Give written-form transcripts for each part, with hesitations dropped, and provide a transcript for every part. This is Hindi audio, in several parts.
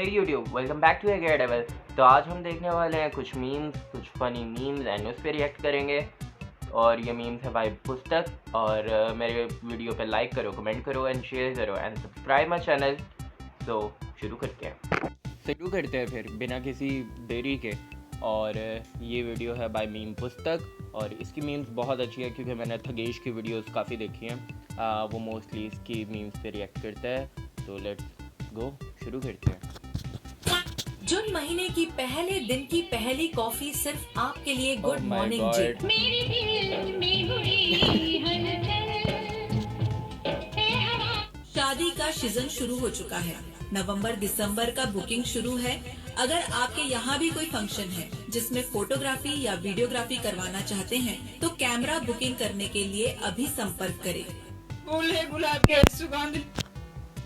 Hey YouTube, welcome back to Daredevil। तो आज हम देखने वाले हैं कुछ मीम्स, कुछ फनी मीम्स एंड उस पर रिएक्ट करेंगे। और ये मीम्स है भाई पुस्तक। और मेरे वीडियो पे लाइक करो, कमेंट करो एंड शेयर करो एंड सब्सक्राइब माई चैनल। तो शुरू करते हैं फिर बिना किसी देरी के। और ये वीडियो है बाय मीम पुस्तक और इसकी मीम्स बहुत अच्छी है क्योंकि मैंने थगेश की वीडियोस काफ़ी देखी हैं। वो मोस्टली इसकी मीम्स पे रिएक्ट करता है। तो लेट्स गो, शुरू करते हैं। जून महीने की पहले दिन की पहली कॉफी सिर्फ आपके लिए। गुड मॉर्निंग जी। मेरी दिल में हुई शादी का सीजन शुरू हो चुका है। नवंबर दिसंबर का बुकिंग शुरू है। अगर आपके यहाँ भी कोई फंक्शन है जिसमें फोटोग्राफी या वीडियोग्राफी करवाना चाहते हैं तो कैमरा बुकिंग करने के लिए अभी संपर्क करें। गुलाब के सुगंध।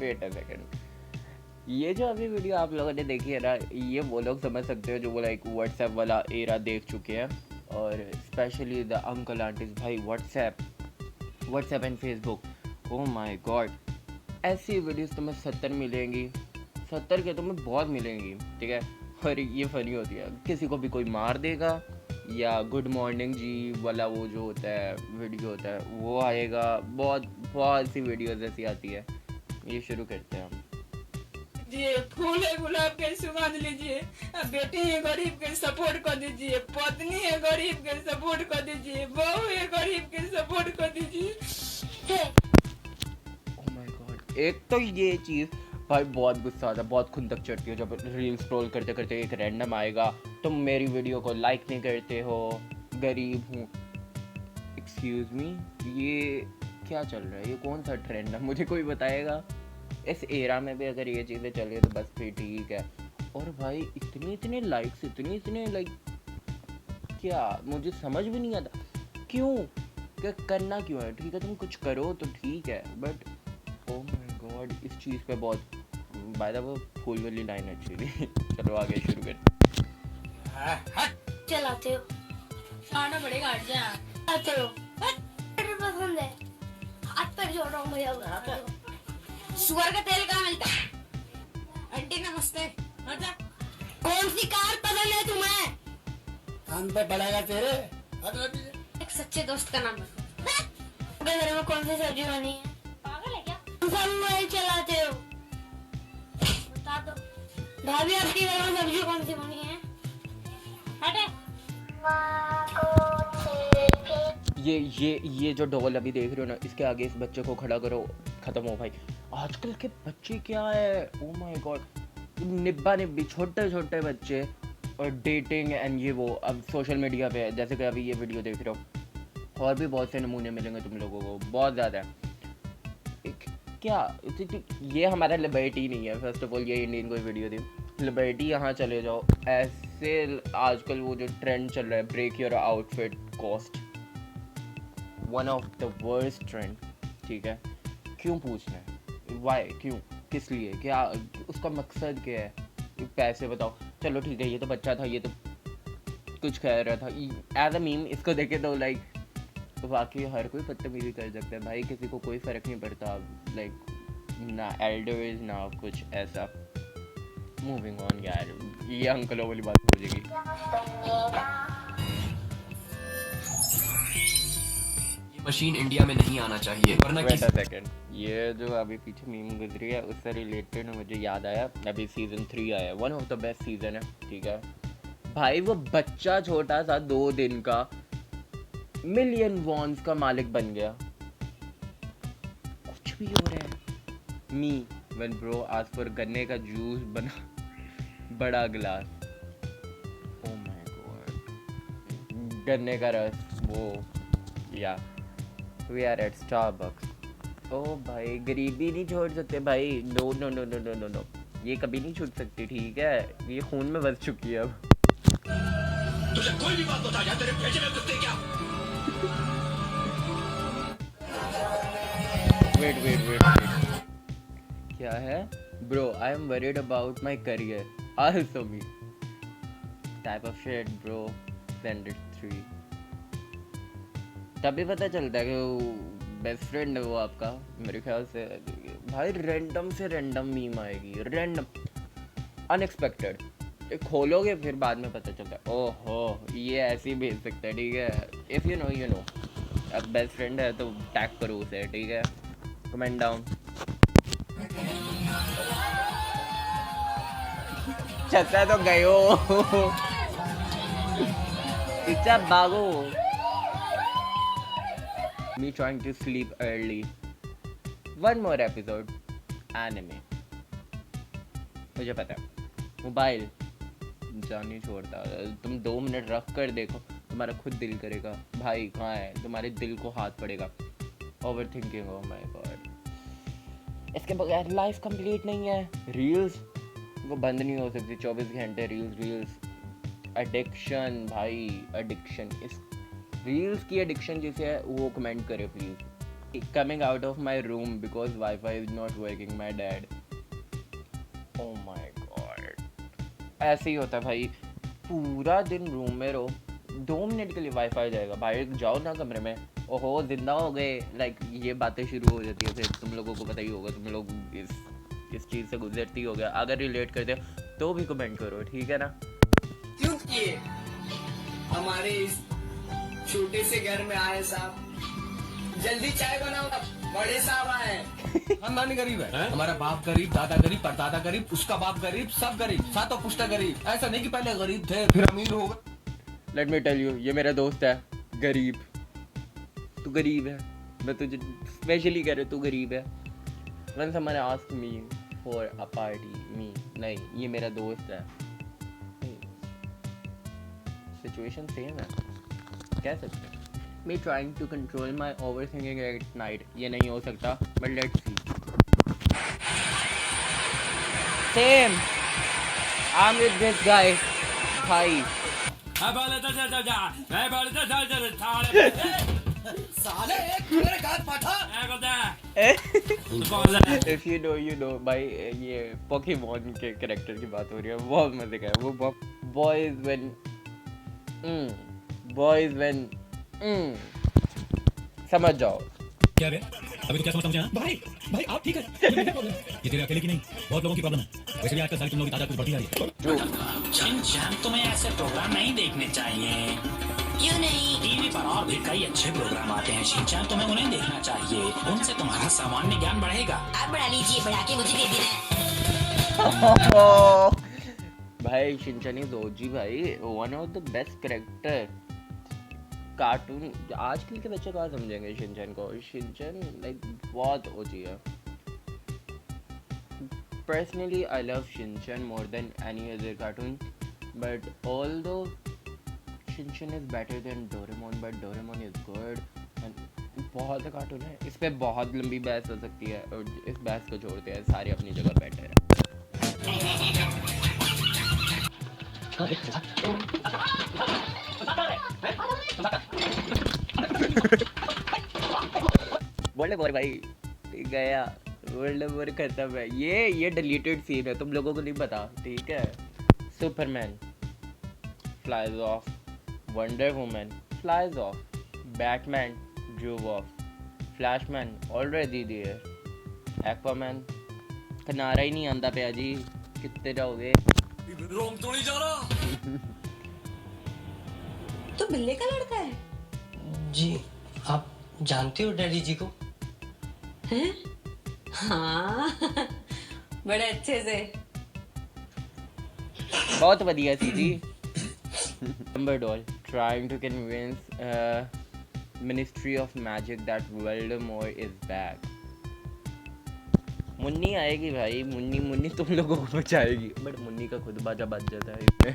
वेट अ सेकंड, ये जो अभी वीडियो आप लोगों ने देखी है ना, ये वो लोग समझ सकते हो जो वो लाइक व्हाट्सएप वाला एरा देख चुके हैं। और स्पेशली द अंकल आंटीज, भाई WhatsApp and Facebook, oh my God. ऐसी वीडियोस तुम्हें 70 मिलेंगी, 70 के तुम्हें बहुत मिलेंगी, ठीक है। और ये फनी होती है, किसी को भी कोई मार देगा या गुड मॉर्निंग जी वाला वो जो होता है वीडियो होता है वो आएगा। बहुत बहुत सी वीडियोस ऐसी आती है। ये शुरू करते हैं हम। फूल है गुलाब के सुगंध लीजिए। बेटी है गरीब के सपोर्ट कर दीजिए। पत्नी है गरीब के सपोर्ट कर दीजिए। बहू है गरीब के सपोर्ट कर दीजिए। ओह माय गॉड, एक तो ये चीज़ भाई बहुत गुस्सा आता है, बहुत खुंदक चढ़ती है जब रील स्क्रॉल करते करते एक रैंडम आएगा, तुम मेरी वीडियो को लाइक नहीं करते हो, गरीब हूँ। एक्सक्यूज मी, ये क्या चल रहा है? ये कौन सा ट्रेंड है? मुझे कोई बताएगा। इस एरा में भी अगर ये चीज़ें चले तो बस फिर ठीक है। और भाई इतने लाइक्स, इतने लाइक, क्या मुझे समझ भी नहीं आता क्यों, क्या करना क्यों है? ठीक है तुम कुछ करो तो ठीक है, बट ओह माय गॉड इस चीज़ पे बहुत। बाय द वे फूल वाली लाइन अच्छी थी। चलो आगे शुरू करते। चलाते हो खाना पड़ेगा हट जा। आते हो पसंद है। हाथ पर जोड़ रहा हूँ मुझे। सुअर का तेल कहाँ मिलता है? आंटी नमस्ते। हट जा। कौन सी कार पसंद है तुम्हें? कान पे पड़ेगा तेरे। एक सच्चे दोस्त का नाम है। आपके घर में कौन सी सब्जी बनी है? पागल है क्या? तुम सब मोबाइल चलाते हो। बता दो भाभी, आपके घर में सब्जी कौन सी बनी है? हटे। ये जो डॉल अभी देख रहे हो ना, इसके आगे इस बच्चे को खड़ा करो, खत्म हो भाई। आजकल के बच्चे क्या है, ओह माय गॉड, निब्बा निब्बी छोटे बच्चे और डेटिंग एंड ये वो अब सोशल मीडिया पे है। जैसे कि अभी ये वीडियो देख रहे हो, और भी बहुत से नमूने मिलेंगे तुम लोगों को, बहुत ज़्यादा है। क्या ये हमारा लिबर्टी नहीं है। फर्स्ट ऑफ ऑल ये इंडियन कोई वीडियो थी, लिबर्टी यहाँ चले जाओ। ऐसे आजकल वो जो ट्रेंड चल रहा है, break your outfit cost, one of the worst trend, ठीक है। क्यों पूछना है? वाई, क्यों, किस लिए, क्या उसका मकसद क्या है? पैसे बताओ। चलो ठीक है, ये तो बच्चा था, ये तो कुछ कह रहा था एज अ मीम, इसको देखे तो लाइक वाकई हर कोई बदतमीजी कर सकता है भाई, किसी को कोई फ़र्क नहीं पड़ता, लाइक ना एल्डर्स ना कुछ ऐसा। मूविंग ऑन यार, ये अंकलों वाली बात हो जाएगी। मशीन इंडिया में नहीं आना चाहिए वरना वेट अ सेकंड, ये जो अभी पीछे मीम गुजरी है उससे रिलेटेड मुझे याद आया, अभी सीजन 3 आया, one of the best season है, ठीक है भाई। वो बच्चा छोटा सा 2 दिन का मिलियन वॉन्स का मालिक बन गया। कुछ भी हो रहा है। मी व्हेन ब्रो आज फॉर गन्ने का जूस बना बड़ा गिलास, ओह माय गॉड, गन्ने का रस, वो या वी आर एट स्टारबक्स। ओ भाई गरीबी नहीं छोड़ सकते भाई, no no no no no no no, ये कभी नहीं छूट सकती, ठीक है। ये खून में बस चुकी है अब। तुझे कोई भी बात बता जा, तेरे भेजे में कुत्ते क्या। वेट क्या है bro? I am worried about my career also me type of shit bro, send it 3। तभी पता चलता है कि वो बेस्ट फ्रेंड है वो आपका, मेरे ख्याल से। भाई रैंडम से रैंडम मीम आएगी, रैंडम अनएक्सपेक्टेड। खोलोगे फिर बाद में पता चलता है ओहो ये ऐसे ही भेज सकता है, ठीक है। If you know you know. अब बेस्ट फ्रेंड है तो टैग करो उसे, ठीक है। Comment down. चचा तो गए हो चचा भागो। Me trying to sleep early. One more episode. Anime. मुझे पता है मोबाइल जान नहीं छोड़ता। तुम 2 मिनट रख कर देखो, तुम्हारा खुद दिल करेगा भाई कहाँ है, तुम्हारे दिल को हाथ पड़ेगा। Over thinking, oh my God. इसके बगैर लाइफ कंप्लीट नहीं है। रील्स वो बंद नहीं हो सकती 24 घंटे। रील्स एडिक्शन भाई, एडिक्शन। इस रील्स की एडिक्शन जिसे है वो कमेंट करे please. Coming out of my room because wifi is not working my dad. Oh my God, ऐसे ही होता है भाई। पूरा दिन रूम में रहो, 2 मिनट के लिए वाईफाई जाएगा, बाहर जाओ ना कमरे में, ओहो जिंदा हो गए। लाइक ये बातें शुरू हो जाती है। फिर तुम लोगों को पता ही होगा, तुम लोग इस चीज़ से गुजरती हो गया। अगर रिलेट करते हो तो भी कमेंट करो, ठीक है ना। क्यों किए हमारे इस छोटे से घर में आए साहब, जल्दी चाय बनाओ, बड़े साहब आए। हम नानी गरीब है, हमारा बाप गरीब, दादा गरीब, परदादा गरीब, उसका बाप गरीब, सब गरीब, सातों पुश्ता गरीब। ऐसा नहीं कि पहले गरीब थे फिर अमीर हो गए। लेट मी टेल यू, ये मेरा दोस्त है गरीब। तू गरीब है, मैं तुझे स्पेशली कह रहा हूँ, तू गरीब है। Once someone asked me for a party, me नहीं, ये मेरा दोस्त है। सिचुएशन सेम है, कह सकते हैं। Me trying to control my overthinking at night, ये नहीं हो सकता, but let's see. Same, I'm with this guy, भाई। साले एक मेरे गाल पाठा। If you know you know भाई, ये पोकेमॉन के कैरेक्टर की बात हो रही है, बहुत मजे का है वो। boys when समझ जाओ। क्या रे अभी तो क्या समझ आया भाई आप ठीक है। ये तेरे अकेले की नहीं, बहुत लोगों की प्रॉब्लम है। वैसे भी आजकल सारी तुम लोगों की तादाद कुछ बढ़ती जा रही है। शिनचैन तुम्हें ऐसे प्रोग्राम नहीं देखने चाहिए। क्यों नहीं? टीवी पर और भी कई अच्छे प्रोग्राम आते हैं शिनचैन, तुम्हें उन्हें देखना चाहिए। उनसे तुम्हारा सामान्य ज्ञान बढ़ेगा। आप बढ़ा लीजिए, बढ़ा के मुझे दे देना। भाई शिनचैन इज ओजी भाई, one of the best character cartoon. आजकल के बच्चे कहाँ समझेंगे शिनचैन को। शिनचैन लाइक बहुत ओजी है। Personally I love Shinchan more than any other cartoon, but although Shinchan is better than Doraemon, but Doraemon is good. And बहुत कार्टून है, इस पे बहुत लंबी बहस हो सकती है, और इस बहस को छोड़ते हैं, सारे अपनी जगह बेटर है। वर्ल्ड वॉर भाई गया, वर्ल्ड वॉर खत्म है। ये डिलीटेड सीन है, तुम लोगों को नहीं पता, ठीक है। Superman flies off, Wonder Woman flies off, Batman drove off, Flashman already there, Aquaman किनारा ही नहीं आंदा पिया जी, कितने जाओगे। रोम तो नहीं जा रहा। तो बिल्ले का लड़का है? जी आप जानते हो डैडी जी को? हैं? हाँ बड़े अच्छे से। बहुत बढ़िया सी जी। Number doll trying to convince Ministry of Magic that Voldemort is back. Munni आएगी भाई, मुन्नी तुम लोगों को बचाएगी, बट मुन्नी का खुद बाजा बच जाता है इसमें।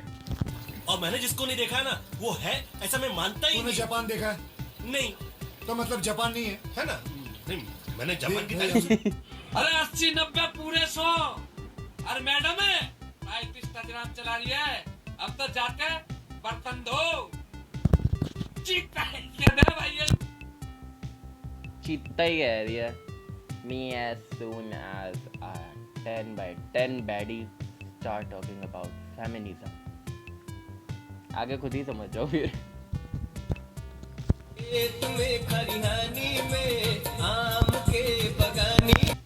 और मैंने जिसको नहीं देखा है ना वो है ऐसा मैं मानता ही तूने नहीं। जापान देखा है? नहीं तो मतलब जापान नहीं है ना? नहीं मैंने जापान की तारीफ अरे 80-90 पूरे 100। अरे मैडम है भाई पिस्ता जनाब चला रही है, अब तो जाके बर्तन धो। चीता है क्या ना भाई ये? चीता ही कह दिया। Me as soon as 10 by 10 baddies start talking about feminism. आगे खुद ही समझ जाओ फिर।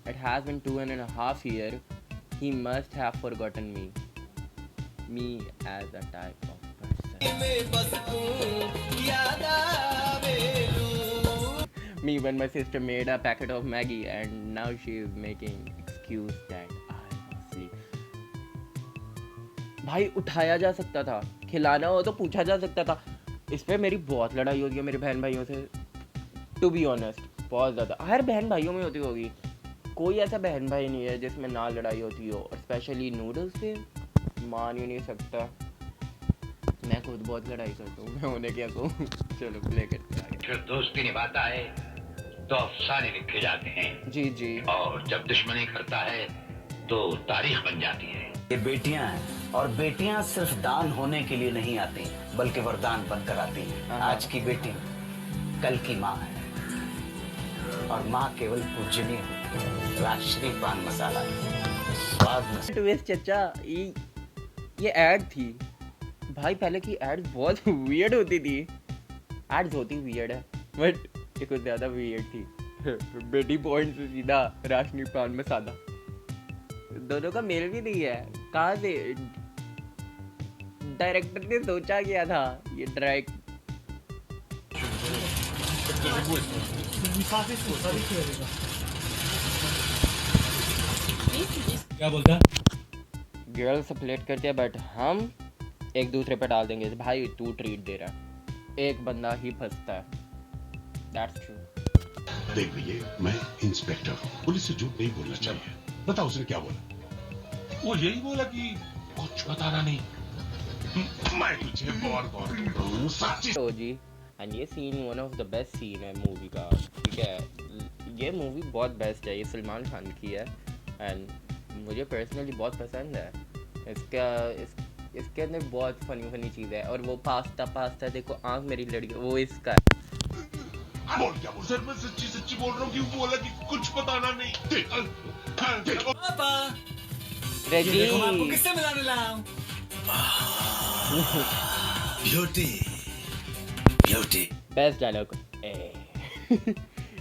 It has been 2.5 years. He must have forgotten me. me as a type of person. Me when my sister made a packet of Maggie and now she is making excuse that I was asleep. भाई उठाया जा सकता था, खिलाना हो तो पूछा जा सकता था। इस पे मेरी बहुत लड़ाई होती है मेरे बहन भाइयों से, टू बी ऑनेस्ट, बहुत ज़्यादा। हर बहन भाइयों में होती होगी, कोई ऐसा बहन भाई नहीं है जिसमें ना लड़ाई होती हो, और स्पेशली नूडल्स पे मान ही नहीं सकता। मैं खुद बहुत लड़ाई करता हूँ, मैं उन्हें क्या कहूँ। चलो प्ले करते हैं आगे। फिर दोस्ती निभाता है तो अफसाने लिखे जाते हैं। जी जी। और जब दुश्मनी करता है तो तारीख बन जाती है। ये बेटियां हैं और बेटियां सिर्फ दान होने के लिए नहीं आती बल्कि वरदान बनकर आती हैं। आज की बेटी कल की माँ है और माँ केवल पूजनीय है, राष्ट्रीय पान मसाला है, स्वाद में। ट्विस्ट चचा, ये ऐड थी भाई, पहले की ऐड बहुत वियर्ड होती थी। एड्स होती वियर्ड है बट ये कुछ ज्यादा वियर्ड थी। बेटी पॉइंट से सीधा राशनी पान मसाला, दोनों का मेल भी नहीं है। कहाँ से डायरेक्टर ने सोचा क्या था ये डायरेक्ट। क्या बोलता? गर्ल्स प्लेट करते हैं बट हम एक दूसरे पे डाल देंगे। भाई तू ट्रीट दे रहा है, एक बंदा ही फंसता है। That's true. देख भैया, मैं इंस्पेक्टर हूँ, पुलिस से झूठ नहीं बोलना चाहिए। बताओ उसने क्या बोला? वो यही बोला कि कुछ बताना नहीं। मैं तुझे बहुत सच्ची। तो जी, एंड ये scene one of the best scene है मूवी का, ठीक है। ये मूवी बहुत बेस्ट है, ये सलमान खान की है एंड मुझे पर्सनली बहुत पसंद है। इसके अंदर बहुत फनी चीज़ है, और वो पास्ता देखो, आँख मेरी लड़की, वो इसका है। बोल क्या बोल? सर मैं सच्ची बोल रहा हूँ कि वो बोला कि कुछ बताना नहीं। पापा रेजी, देखो मैं आपको किससे मिलाने लाया हूँ। ब्यूटी बेस्ट डायलॉग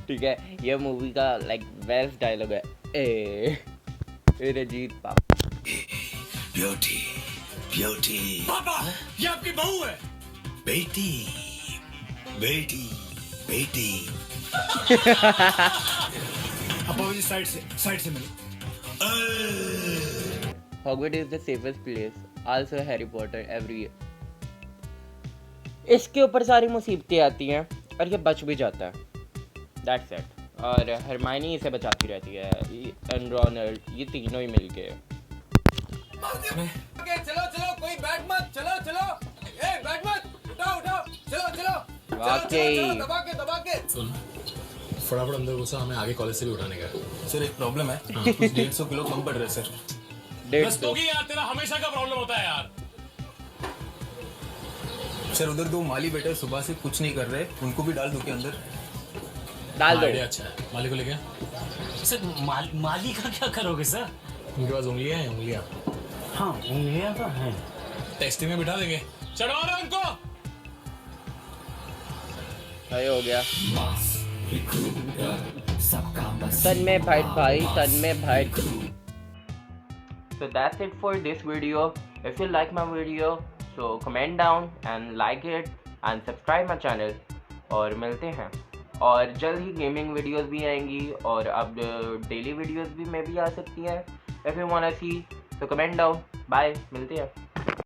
ठीक है, ये मूवी का लाइक बेस्ट डायलॉग है रजीत पापा। ब्यूटी पापा ये आपकी बहू है। बेटी बेटी बेटी। अब साइड से मिलो। Hogwarts is the safest place. Also Harry Potter every year. इसके ऊपर सारी मुसीबतें आती हैं और ये बच भी जाता है। That's it. और हरमाइनी इसे बचाती रहती है, एंड रोनाल्ड, ये तीनों ही मिलके। चलो कोई बैठ मत, चलो ए बैठ मत, उठाओ चलो वाकई दबा के सुन, फटाफट अंदर घुसा, हमें आगे कॉलेज से भी उठाने का है। सर एक प्रॉब्लम है, कुछ 150 किलो कम पड़ रहा है सर। 150 यार तेरा हमेशा का प्रॉब्लम होता है यार। सर उधर 2 माली बेटे सुबह से कुछ नहीं कर रहे, उनको भी डाल दो के अंदर। डाल दो। अच्छा है, माली को लेके सर माली का क्या करोगे सर? उनके पास उंगलियां हैं, उंगलियां। हाँ उंगलियां तो हैं। टेस्टिंग में बिठा देंगे, चढ़वा रहे उनको। सही हो गया। तन में भाई। So that's it for this video. If you like my video, so comment down and like it and subscribe my channel. और मिलते हैं, और जल्द ही गेमिंग वीडियोस भी आएंगी, और अब डेली वीडियोस भी मे भी आ सकती हैं। If you wanna see, so comment down. Bye, मिलते हैं।